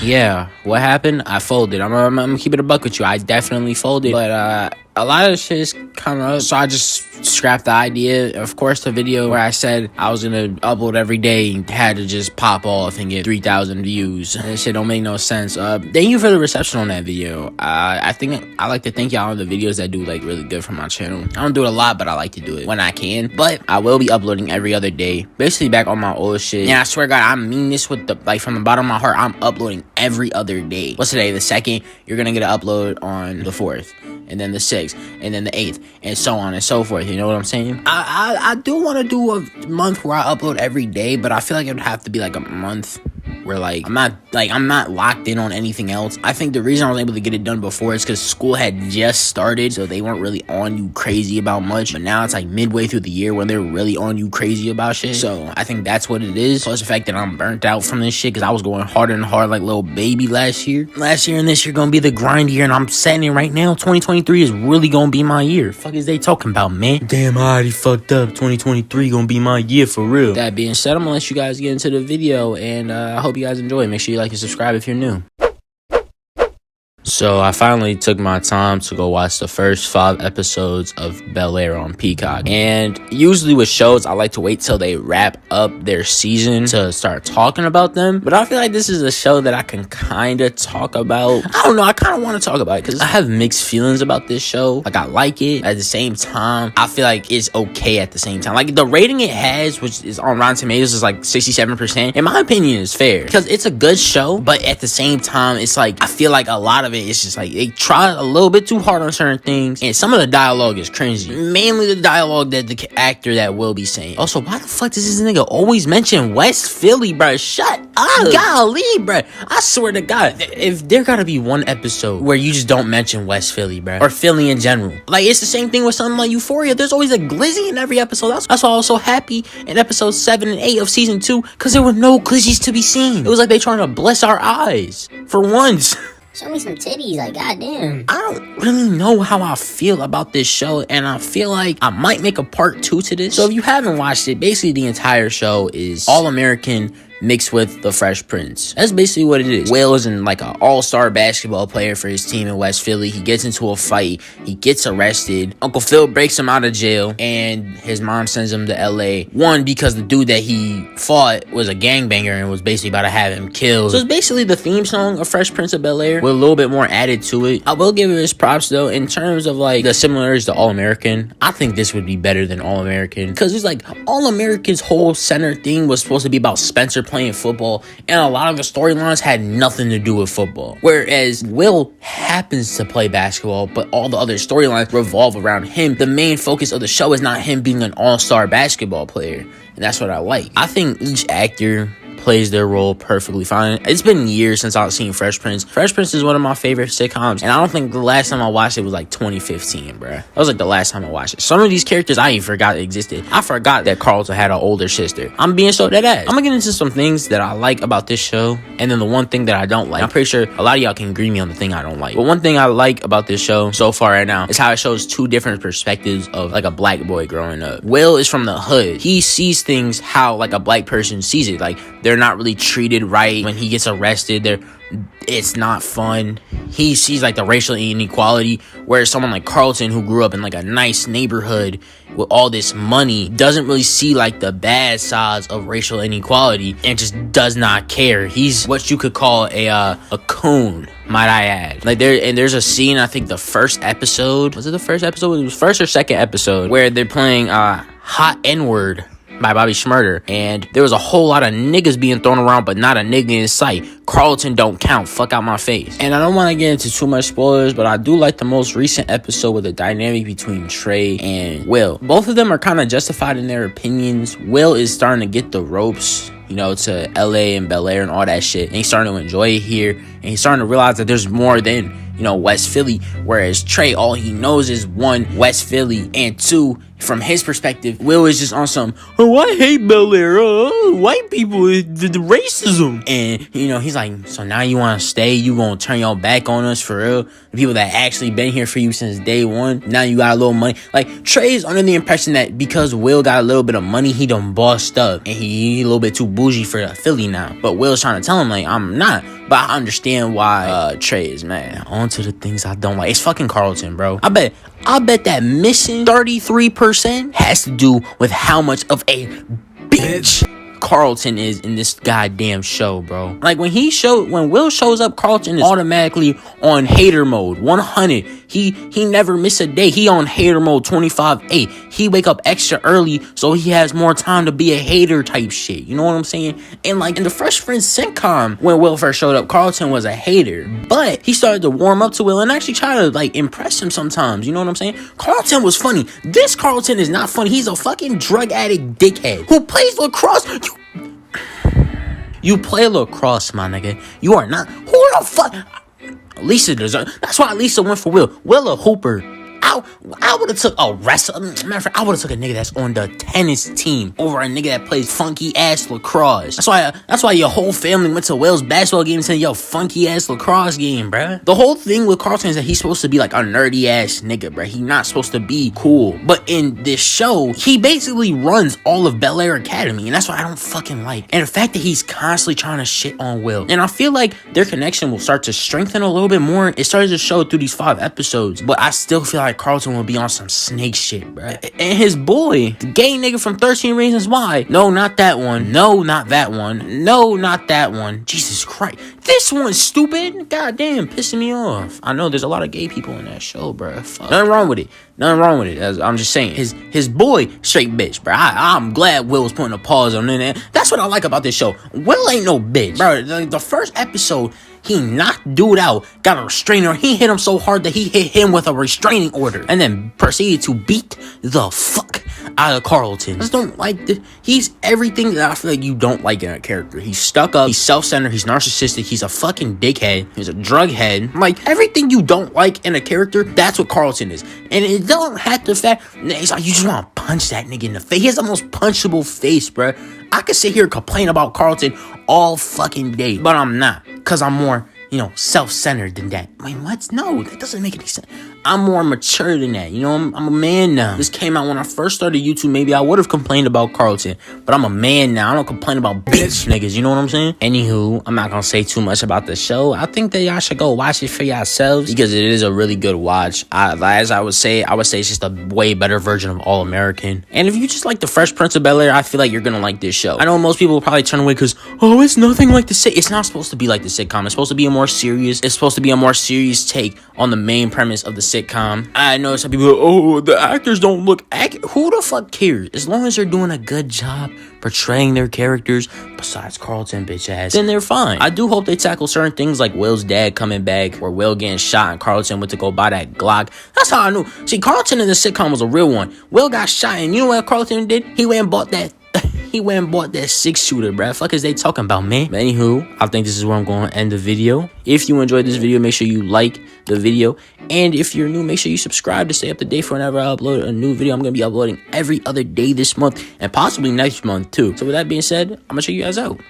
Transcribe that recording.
Yeah, what happened? I folded. I'm gonna keep it a buck with you. I definitely folded, but a lot of shit is coming up, so I just scrapped the idea. Of course, the video where I said I was gonna upload every day had to just pop off and get 3,000 views. That shit don't make no sense. Thank you for the reception on that video. I think I like to thank y'all on the videos that do like really good for my channel. I don't do it a lot, but I like to do it when I can. But I will be uploading every other day, basically back on my old shit. And I swear to God, I mean this with the like from the bottom of my heart. I'm uploading every other day. What's today? The 2nd. You're gonna get an upload on the 4th, and then the 6th, and then the 8th, and so on and so forth. You know what I'm saying? I do want to do a month where I upload every day, but I feel like it would have to be like a month where like I'm not locked in on anything else. I think the reason I was able to get it done before is because school had just started, so they weren't really on you crazy about much. But now it's like midway through the year when they're really on you crazy about shit. So I think that's what it is. Plus the fact that I'm burnt out from this shit because I was going harder and harder like little baby last year. Last year and this year gonna be the grind year, and I'm setting it right now. 2023 is really gonna be my year. Fuck is they talking about, man? Damn, I already fucked up. 2023 gonna be my year for real. That being said, I'm gonna let you guys get into the video, and I hope you guys enjoy. Make sure you like and subscribe if you're new. So I finally took my time to go watch the first 5 episodes of Bel-Air on Peacock. And usually with shows, I like to wait till they wrap up their season to start talking about them. But I feel like this is a show that I can kind of talk about. I don't know, I kind of want to talk about it because I have mixed feelings about this show. Like, I like it. At the same time, I feel like it's okay at the same time. Like, the rating it has, which is on Rotten Tomatoes, is like 67%. In my opinion, is fair. Because it's a good show, but at the same time, it's like, I feel like a lot of it's just like they try a little bit too hard on certain things, and some of the dialogue is cringy, mainly the dialogue that the actor that will be saying. Also, why the fuck does this nigga always mention West Philly, bro? Shut up. Golly, bro, I swear to God, if there gotta be one episode where you just don't mention West Philly, bro, or Philly in general. Like, it's the same thing with something like Euphoria. There's always a glizzy in every episode. That's why I was so happy in episodes 7 and 8 of season 2, because there were no glizzies to be seen. It was like they trying to bless our eyes for once. Show me some titties, like, goddamn. I don't really know how I feel about this show, and I feel like I might make a part 2 to this. So if you haven't watched it, basically the entire show is all-American mixed with the Fresh Prince. That's basically what it is. Will is like an all-star basketball player for his team in West Philly. He gets into a fight. He gets arrested. Uncle Phil breaks him out of jail, and his mom sends him to LA. One, because the dude that he fought was a gangbanger and was basically about to have him killed. So it's basically the theme song of Fresh Prince of Bel-Air with a little bit more added to it. I will give it his props though. In terms of like the similarities to All-American, I think this would be better than All-American, because it's like All-American's whole center thing was supposed to be about Spencer playing football, and a lot of the storylines had nothing to do with football, whereas Will happens to play basketball, but all the other storylines revolve around him. The main focus of the show is not him being an all-star basketball player, and that's what I like. I think each actor plays their role perfectly fine. It's been years since I've seen Fresh Prince. Fresh Prince is one of my favorite sitcoms, and I don't think the last time I watched it was like 2015, bruh. That was like the last time I watched it. Some of these characters I even forgot existed. I forgot that Carlton had an older sister. I'm being so dead ass. I'm gonna get into some things that I like about this show, and then the one thing that I don't like. I'm pretty sure a lot of y'all can agree me on the thing I don't like. But one thing I like about this show so far right now is how it shows 2 different perspectives of like a black boy growing up. Will is from the hood. He sees things how like a black person sees it. Like, they're not really treated right. When he gets arrested, it's not fun. He sees like the racial inequality, whereas someone like Carlton, who grew up in like a nice neighborhood with all this money, doesn't really see like the bad sides of racial inequality and just does not care. He's what you could call a coon, might I add. Like, there's a scene, I think the first episode, was it the first episode? It was first or second episode, where they're playing Hot N-Word by Bobby Shmurda, and there was a whole lot of niggas being thrown around, but not a nigga in sight. Carlton don't count. Fuck out my face. And I don't want to get into too much spoilers, but I do like the most recent episode with the dynamic between Trey and Will. Both of them are kind of justified in their opinions. Will is starting to get the ropes, you know, to LA and Bel-Air and all that shit, and he's starting to enjoy it here, and he's starting to realize that there's more than, you know, West Philly, whereas Trey, all he knows is 1, West Philly, and 2, from his perspective, Will is just on some, oh, I hate Bel-Air, white people, the racism, and, you know, he's like, so now you want to stay, you gonna turn your back on us for real, the people that actually been here for you since day one, now you got a little money. Like, Trey's under the impression that because Will got a little bit of money, he done bossed up, and he a little bit too bougie for Philly now, but Will's trying to tell him, like, I'm not. but I understand why Trey is mad. On to the things I don't like. It's fucking Carlton, bro. I bet that missing 33% has to do with how much of a bitch Carlton is in this goddamn show, bro. Like when Will shows up, Carlton is automatically on hater mode 100. He never miss a day. He on hater mode 25/8. He wake up extra early so he has more time to be a hater type shit. You know what I'm saying? And like in the Fresh Prince sitcom, when Will first showed up, Carlton was a hater, but he started to warm up to Will and actually try to like impress him sometimes. You know what I'm saying? Carlton was funny. This Carlton is not funny. He's a fucking drug addict dickhead who plays lacrosse. You play lacrosse, my nigga. You are not. Who the fuck? Lisa deserves. That's why Lisa went for Will. Will a hooper. I would have took a wrestler. Matter of fact, I would have took a nigga that's on the tennis team over a nigga that plays funky ass lacrosse. That's why your whole family went to Will's basketball game and said, yo, funky ass lacrosse game, bruh. The whole thing with Carlton is that he's supposed to be like a nerdy ass nigga, bruh. He's not supposed to be cool. But in this show, he basically runs all of Bel-Air Academy, and that's what I don't fucking like. And the fact that he's constantly trying to shit on Will. And I feel like their connection will start to strengthen a little bit more. It started to show through these 5 episodes, but I still feel like Carlton will be on some snake shit, bruh. And his boy, the gay nigga from 13 Reasons Why. No, not that one. No, not that one. No, not that one. Jesus Christ. This one's stupid. Goddamn, pissing me off. I know there's a lot of gay people in that show, bruh. Fuck. Nothing wrong with it. Nothing wrong with it. I'm just saying. His boy, straight bitch, bruh. I'm glad Will was putting a pause on it. That's what I like about this show. Will ain't no bitch, bruh. The first episode, he knocked dude out, got a restraining order. He hit him so hard that he hit him with a restraining order, and then proceeded to beat the fuck out of Carlton. I just don't like this. He's everything that I feel like you don't like in a character. He's stuck up, he's self-centered, he's narcissistic, he's a fucking dickhead, he's a drug head. Like, everything you don't like in a character, that's what Carlton is. And it don't have to fact, it's like you just want to punch that nigga in the face. He has the most punchable face, bruh. I could sit here and complain about Carlton all fucking day, but I'm not, because I'm more, self-centered than that. Wait, what? No, that doesn't make any sense. I'm more mature than that. I'm a man now. This came out when I first started YouTube. Maybe I would have complained about Carlton, but I'm a man now. I don't complain about bitch niggas. You know what I'm saying? Anywho, I'm not gonna say too much about the show. I think that y'all should go watch it for yourselves because it is a really good watch. As I would say it's just a way better version of All American. And if you just like the Fresh Prince of Bel-Air, I feel like you're gonna like this show. I know most people will probably turn away because it's nothing like the sitcom. It's not supposed to be like the sitcom. It's supposed to be a more serious. It's supposed to be a more serious take on the main premise of the sitcom. I know some people are, the actors don't look who the fuck cares? As long as they're doing a good job portraying their characters, besides Carlton bitch ass, then they're fine. I do hope they tackle certain things like Will's dad coming back, or Will getting shot and Carlton went to go buy that Glock. That's how I knew. See, Carlton in the sitcom was a real one. Will got shot, and you know what Carlton did? He went and bought that 6-shooter, bruh. Fuck is they talking about, man? But anywho, I think this is where I'm going to end the video. If you enjoyed this video, make sure you like the video. And if you're new, make sure you subscribe to stay up to date for whenever I upload a new video. I'm going to be uploading every other day this month and possibly next month too. So with that being said, I'm going to check you guys out.